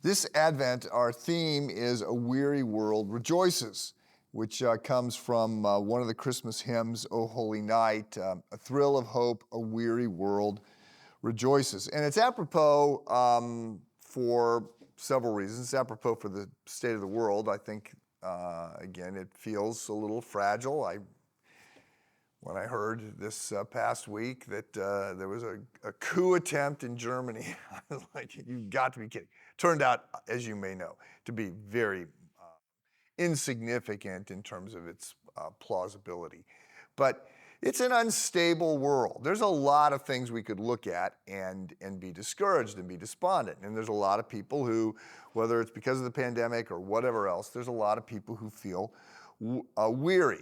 This Advent, our theme is A Weary World Rejoices, which comes from one of the Christmas hymns, O Holy Night, a thrill of hope, a weary world rejoices. And it's apropos for several reasons. It's apropos for the state of the world. I think, again, it feels a little fragile. When I heard this past week that there was a coup attempt in Germany, I was like, you've got to be kidding. Turned out, as you may know, to be very insignificant in terms of its plausibility. But it's an unstable world. There's a lot of things we could look at and be discouraged and be despondent. And there's a lot of people who, whether it's because of the pandemic or whatever else, there's a lot of people who feel weary.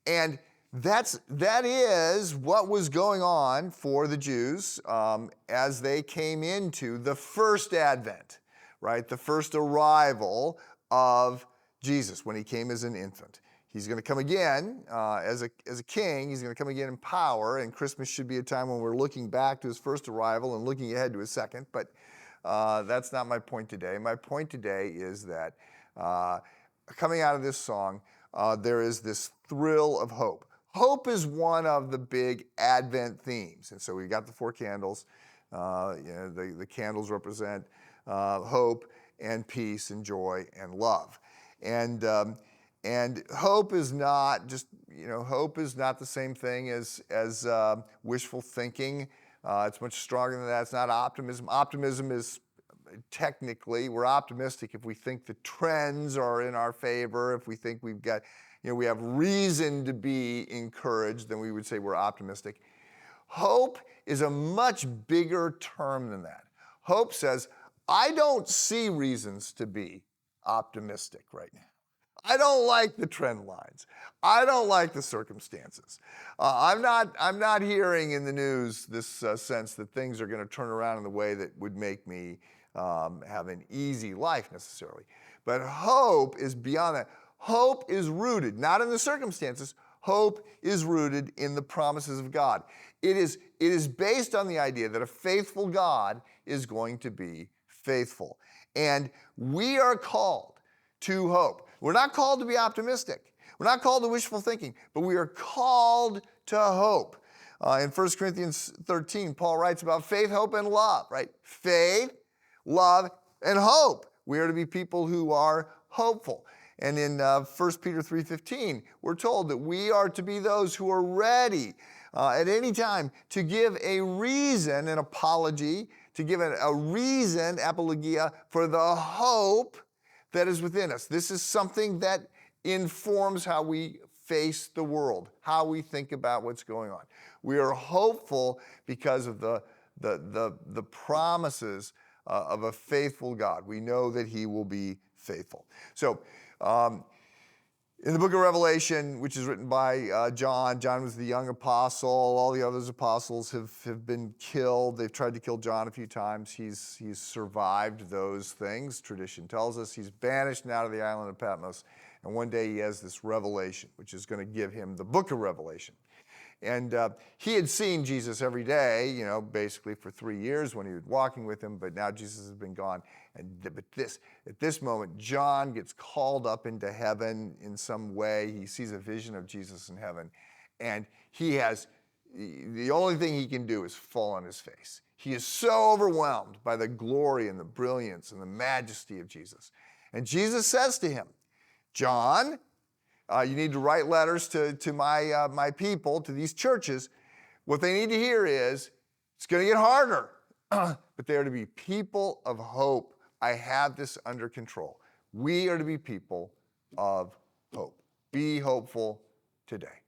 And that is what was going on for the Jews as they came into the first Advent, right? The first arrival of Jesus when he came as an infant. He's going to come again as a king. He's going to come again in power, and Christmas should be a time when we're looking back to his first arrival and looking ahead to his second, but that's not my point today. My point today is that coming out of this song, there is this thrill of hope. Hope is one of the big Advent themes. And so we've got the four candles. The candles represent hope and peace and joy and love. And hope is not just, hope is not the same thing as wishful thinking. It's much stronger than that. It's not optimism. Optimism is technically, we're optimistic if we think the trends are in our favor, if we think we've got, we have reason to be encouraged, then we would say we're optimistic. Hope is a much bigger term than that. Hope says, I don't see reasons to be optimistic right now. I don't like the trend lines. I don't like the circumstances. I'm not hearing in the news this sense that things are going to turn around in the way that would make me have an easy life necessarily. But hope is beyond that. Hope is rooted, not in the circumstances. Hope is rooted in the promises of God. It is based on the idea that a faithful God is going to be faithful. And we are called to hope. We're not called to be optimistic. We're not called to wishful thinking, but we are called to hope. In 1 Corinthians 13, Paul writes about faith, hope, and love, right? Faith, love, and hope. We are to be people who are hopeful. And in 1 Peter 3:15, we're told that we are to be those who are ready at any time to give a reason, an apology, to give a reason, apologia, for the hope that is within us. This is something that informs how we face the world, how we think about what's going on. We are hopeful because of the promises of a faithful God. We know that he will be faithful. So, in the book of Revelation, which is written by John was the young apostle. All the other apostles have been killed. They've tried to kill John a few times. He's survived those things. Tradition tells us he's banished out of the island of Patmos. And one day he has this revelation, which is going to give him the book of Revelation. And he had seen Jesus every day, basically for 3 years when he was walking with him, but now Jesus has been gone. But at this moment, John gets called up into heaven in some way. He sees a vision of Jesus in heaven, and the only thing he can do is fall on his face. He is so overwhelmed by the glory and the brilliance and the majesty of Jesus. And Jesus says to him, John, you need to write letters to my people, to these churches. What they need to hear is, it's going to get harder, but they are to be people of hope. I have this under control. We are to be people of hope. Be hopeful today.